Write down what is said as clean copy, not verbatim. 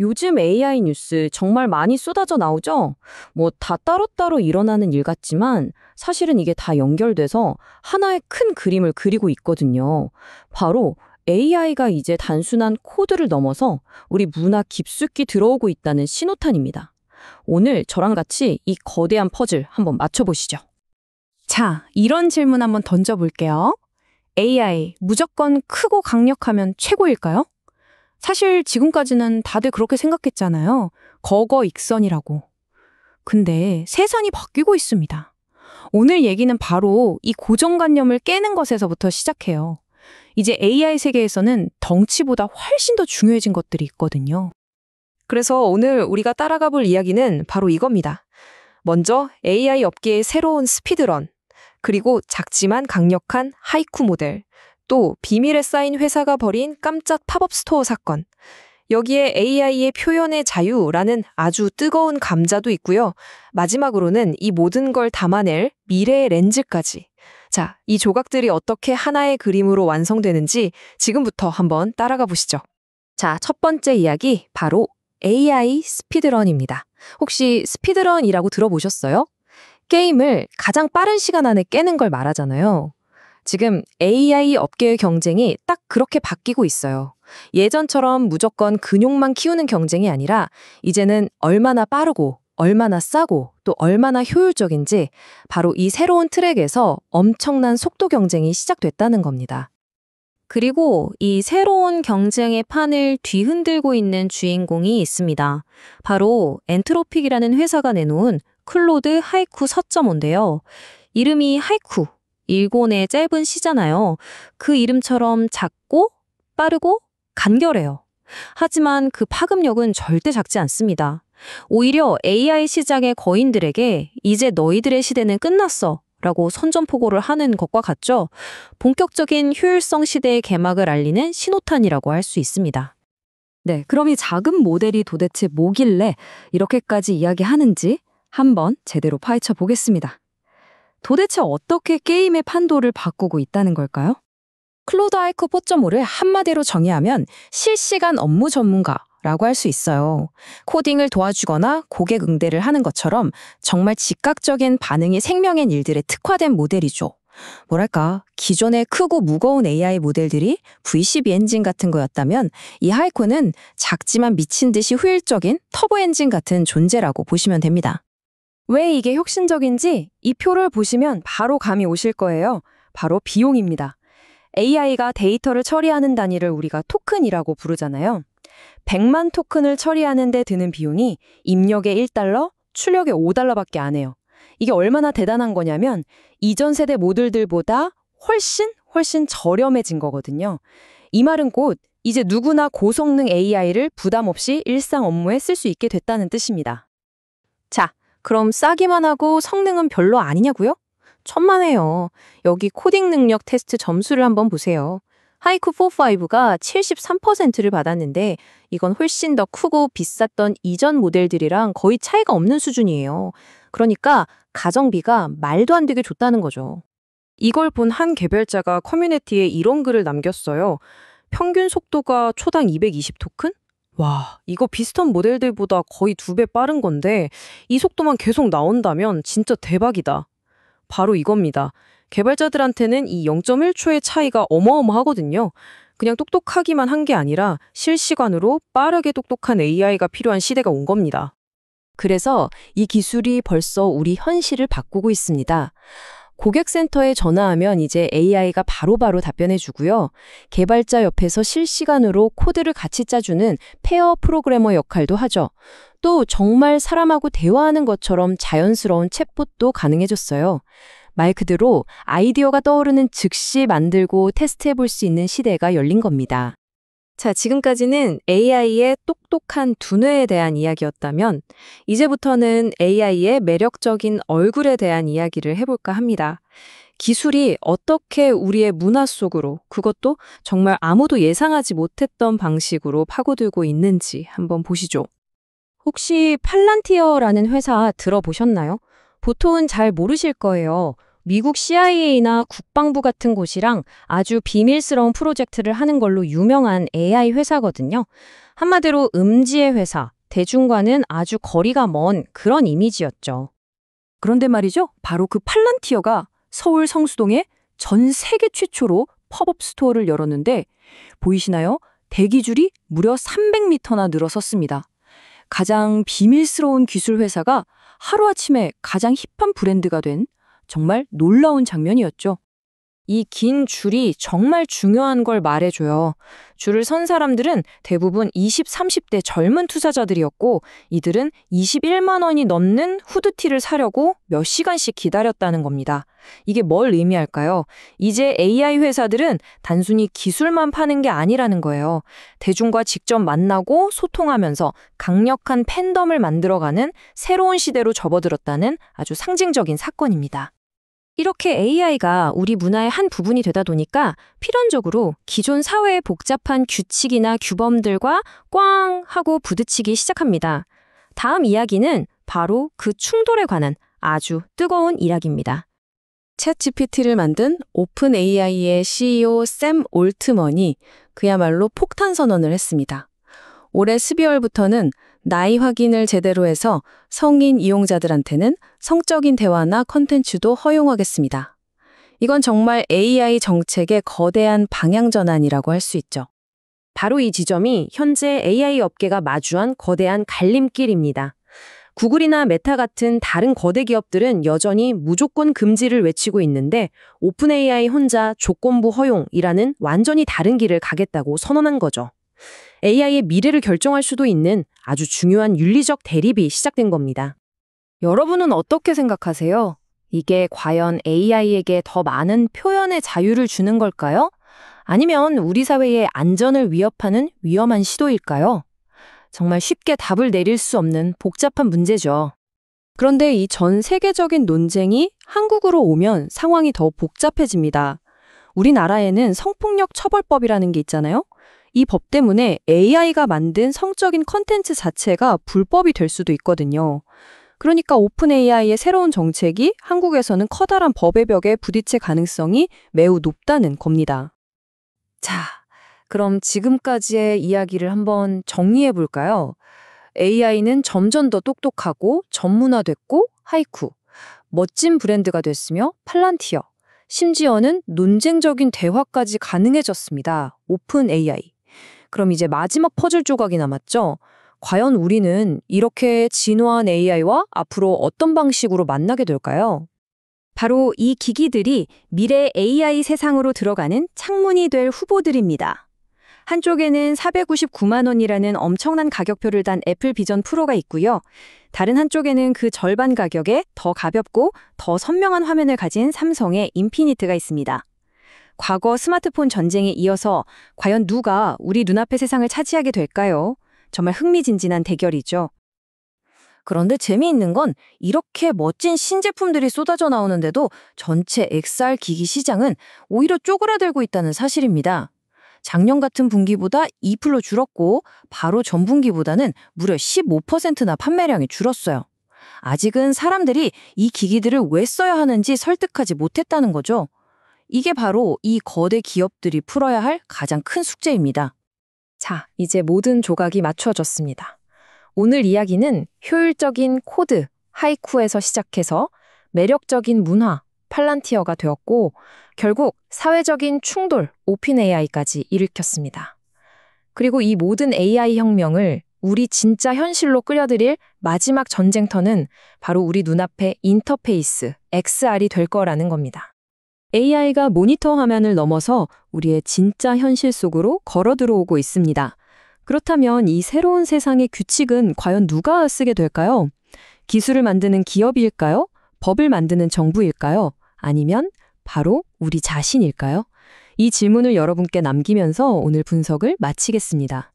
요즘 AI 뉴스 정말 많이 쏟아져 나오죠? 뭐 다 따로따로 일어나는 일 같지만 사실은 이게 다 연결돼서 하나의 큰 그림을 그리고 있거든요. 바로 AI가 이제 단순한 코드를 넘어서 우리 문화 깊숙이 들어오고 있다는 신호탄입니다. 오늘 저랑 같이 이 거대한 퍼즐 한번 맞춰보시죠. 자, 이런 질문 한번 던져볼게요. AI 무조건 크고 강력하면 최고일까요? 사실 지금까지는 다들 그렇게 생각했잖아요. 거거익선이라고. 근데 세상이 바뀌고 있습니다. 오늘 얘기는 바로 이 고정관념을 깨는 것에서부터 시작해요. 이제 AI 세계에서는 덩치보다 훨씬 더 중요해진 것들이 있거든요. 그래서 오늘 우리가 따라가 볼 이야기는 바로 이겁니다. 먼저 AI 업계의 새로운 스피드런, 그리고 작지만 강력한 하이쿠 모델, 또 비밀에 쌓인 회사가 벌인 깜짝 팝업 스토어 사건, 여기에 AI의 표현의 자유라는 아주 뜨거운 감자도 있고요. 마지막으로는 이 모든 걸 담아낼 미래의 렌즈까지. 자, 이 조각들이 어떻게 하나의 그림으로 완성되는지 지금부터 한번 따라가 보시죠. 자, 첫 번째 이야기 바로 AI 스피드런입니다. 혹시 스피드런이라고 들어보셨어요? 게임을 가장 빠른 시간 안에 깨는 걸 말하잖아요. 지금 AI 업계의 경쟁이 딱 그렇게 바뀌고 있어요. 예전처럼 무조건 근육만 키우는 경쟁이 아니라 이제는 얼마나 빠르고 얼마나 싸고 또 얼마나 효율적인지 바로 이 새로운 트랙에서 엄청난 속도 경쟁이 시작됐다는 겁니다. 그리고 이 새로운 경쟁의 판을 뒤흔들고 있는 주인공이 있습니다. 바로 엔트로픽이라는 회사가 내놓은 클로드 하이쿠 4.5인데요. 이름이 하이쿠, 일본의 짧은 시잖아요. 그 이름처럼 작고 빠르고 간결해요. 하지만 그 파급력은 절대 작지 않습니다. 오히려 AI 시장의 거인들에게 이제 너희들의 시대는 끝났어 라고 선전포고를 하는 것과 같죠. 본격적인 효율성 시대의 개막을 알리는 신호탄이라고 할 수 있습니다. 네, 그럼 이 작은 모델이 도대체 뭐길래 이렇게까지 이야기하는지 한번 제대로 파헤쳐 보겠습니다. 도대체 어떻게 게임의 판도를 바꾸고 있다는 걸까요? 클로드 하이쿠 4.5를 한마디로 정의하면 실시간 업무 전문가라고 할 수 있어요. 코딩을 도와주거나 고객 응대를 하는 것처럼 정말 즉각적인 반응이 생명인 일들에 특화된 모델이죠. 뭐랄까, 기존의 크고 무거운 AI 모델들이 V12 엔진 같은 거였다면 이 하이쿠는 작지만 미친 듯이 효율적인 터보 엔진 같은 존재라고 보시면 됩니다. 왜 이게 혁신적인지 이 표를 보시면 바로 감이 오실 거예요. 바로 비용입니다. AI가 데이터를 처리하는 단위를 우리가 토큰이라고 부르잖아요. 100만 토큰을 처리하는 데 드는 비용이 입력에 1달러, 출력에 5달러밖에 안 해요. 이게 얼마나 대단한 거냐면 이전 세대 모델들보다 훨씬 저렴해진 거거든요. 이 말은 곧 이제 누구나 고성능 AI를 부담 없이 일상 업무에 쓸 수 있게 됐다는 뜻입니다. 자, 그럼 싸기만 하고 성능은 별로 아니냐고요? 천만에요. 여기 코딩 능력 테스트 점수를 한번 보세요. 하이쿠 4.5가 73%를 받았는데 이건 훨씬 더 크고 비쌌던 이전 모델들이랑 거의 차이가 없는 수준이에요. 그러니까 가성비가 말도 안 되게 좋다는 거죠. 이걸 본 한 개발자가 커뮤니티에 이런 글을 남겼어요. 평균 속도가 초당 220 토큰? 와, 이거 비슷한 모델들보다 거의 2배 빠른 건데 이 속도만 계속 나온다면 진짜 대박이다. 바로 이겁니다. 개발자들한테는 이 0.1초의 차이가 어마어마하거든요. 그냥 똑똑하기만 한 게 아니라 실시간으로 빠르게 똑똑한 AI가 필요한 시대가 온 겁니다. 그래서 이 기술이 벌써 우리 현실을 바꾸고 있습니다. 고객센터에 전화하면 이제 AI가 바로바로 답변해주고요. 개발자 옆에서 실시간으로 코드를 같이 짜주는 페어 프로그래머 역할도 하죠. 또 정말 사람하고 대화하는 것처럼 자연스러운 챗봇도 가능해졌어요. 말 그대로 아이디어가 떠오르는 즉시 만들고 테스트해볼 수 있는 시대가 열린 겁니다. 자, 지금까지는 AI의 똑똑한 두뇌에 대한 이야기였다면 이제부터는 AI의 매력적인 얼굴에 대한 이야기를 해볼까 합니다. 기술이 어떻게 우리의 문화 속으로, 그것도 정말 아무도 예상하지 못했던 방식으로 파고들고 있는지 한번 보시죠. 혹시 팔란티어라는 회사 들어보셨나요? 보통은 잘 모르실 거예요. 미국 CIA나 국방부 같은 곳이랑 아주 비밀스러운 프로젝트를 하는 걸로 유명한 AI 회사거든요. 한마디로 음지의 회사, 대중과는 아주 거리가 먼 그런 이미지였죠. 그런데 말이죠. 바로 그 팔란티어가 서울 성수동에 전 세계 최초로 팝업 스토어를 열었는데 보이시나요? 대기줄이 무려 300m나 늘어섰습니다. 가장 비밀스러운 기술 회사가 하루아침에 가장 힙한 브랜드가 된 정말 놀라운 장면이었죠. 이 긴 줄이 정말 중요한 걸 말해줘요. 줄을 선 사람들은 대부분 20, 30대 젊은 투자자들이었고 이들은 21만 원이 넘는 후드티를 사려고 몇 시간씩 기다렸다는 겁니다. 이게 뭘 의미할까요? 이제 AI 회사들은 단순히 기술만 파는 게 아니라는 거예요. 대중과 직접 만나고 소통하면서 강력한 팬덤을 만들어가는 새로운 시대로 접어들었다는 아주 상징적인 사건입니다. 이렇게 AI가 우리 문화의 한 부분이 되다 보니까 필연적으로 기존 사회의 복잡한 규칙이나 규범들과 꽝 하고 부딪히기 시작합니다. 다음 이야기는 바로 그 충돌에 관한 아주 뜨거운 이야기입니다. 챗GPT를 만든 오픈 AI의 CEO 샘 올트먼이 그야말로 폭탄 선언을 했습니다. 올해 12월부터는 나이 확인을 제대로 해서 성인 이용자들한테는 성적인 대화나 컨텐츠도 허용하겠습니다. 이건 정말 AI 정책의 거대한 방향 전환이라고 할 수 있죠. 바로 이 지점이 현재 AI 업계가 마주한 거대한 갈림길입니다. 구글이나 메타 같은 다른 거대 기업들은 여전히 무조건 금지를 외치고 있는데 오픈 AI 혼자 조건부 허용이라는 완전히 다른 길을 가겠다고 선언한 거죠. AI의 미래를 결정할 수도 있는 아주 중요한 윤리적 대립이 시작된 겁니다. 여러분은 어떻게 생각하세요? 이게 과연 AI에게 더 많은 표현의 자유를 주는 걸까요? 아니면 우리 사회의 안전을 위협하는 위험한 시도일까요? 정말 쉽게 답을 내릴 수 없는 복잡한 문제죠. 그런데 이 전 세계적인 논쟁이 한국으로 오면 상황이 더 복잡해집니다. 우리나라에는 성폭력 처벌법이라는 게 있잖아요. 이 법 때문에 AI가 만든 성적인 컨텐츠 자체가 불법이 될 수도 있거든요. 그러니까 오픈 AI의 새로운 정책이 한국에서는 커다란 법의 벽에 부딪힐 가능성이 매우 높다는 겁니다. 자, 그럼 지금까지의 이야기를 한번 정리해 볼까요? AI는 점점 더 똑똑하고 전문화됐고 하이쿠, 멋진 브랜드가 됐으며 팔란티어, 심지어는 논쟁적인 대화까지 가능해졌습니다. 오픈 AI. 그럼 이제 마지막 퍼즐 조각이 남았죠? 과연 우리는 이렇게 진화한 AI와 앞으로 어떤 방식으로 만나게 될까요? 바로 이 기기들이 미래 AI 세상으로 들어가는 창문이 될 후보들입니다. 한쪽에는 499만 원이라는 엄청난 가격표를 단 애플 비전 프로가 있고요. 다른 한쪽에는 그 절반 가격에 더 가볍고 더 선명한 화면을 가진 삼성의 인피니트가 있습니다. 과거 스마트폰 전쟁에 이어서 과연 누가 우리 눈앞의 세상을 차지하게 될까요? 정말 흥미진진한 대결이죠. 그런데 재미있는 건 이렇게 멋진 신제품들이 쏟아져 나오는데도 전체 XR 기기 시장은 오히려 쪼그라들고 있다는 사실입니다. 작년 같은 분기보다 2% 줄었고 바로 전분기보다는 무려 15%나 판매량이 줄었어요. 아직은 사람들이 이 기기들을 왜 써야 하는지 설득하지 못했다는 거죠. 이게 바로 이 거대 기업들이 풀어야 할 가장 큰 숙제입니다. 자, 이제 모든 조각이 맞춰졌습니다. 오늘 이야기는 효율적인 코드, 하이쿠에서 시작해서 매력적인 문화, 팔란티어가 되었고 결국 사회적인 충돌, 오픈 AI까지 일으켰습니다. 그리고 이 모든 AI 혁명을 우리 진짜 현실로 끌어들일 마지막 전쟁터는 바로 우리 눈앞의 인터페이스, XR이 될 거라는 겁니다. AI가 모니터 화면을 넘어서 우리의 진짜 현실 속으로 걸어 들어오고 있습니다. 그렇다면 이 새로운 세상의 규칙은 과연 누가 쓰게 될까요? 기술을 만드는 기업일까요? 법을 만드는 정부일까요? 아니면 바로 우리 자신일까요? 이 질문을 여러분께 남기면서 오늘 분석을 마치겠습니다.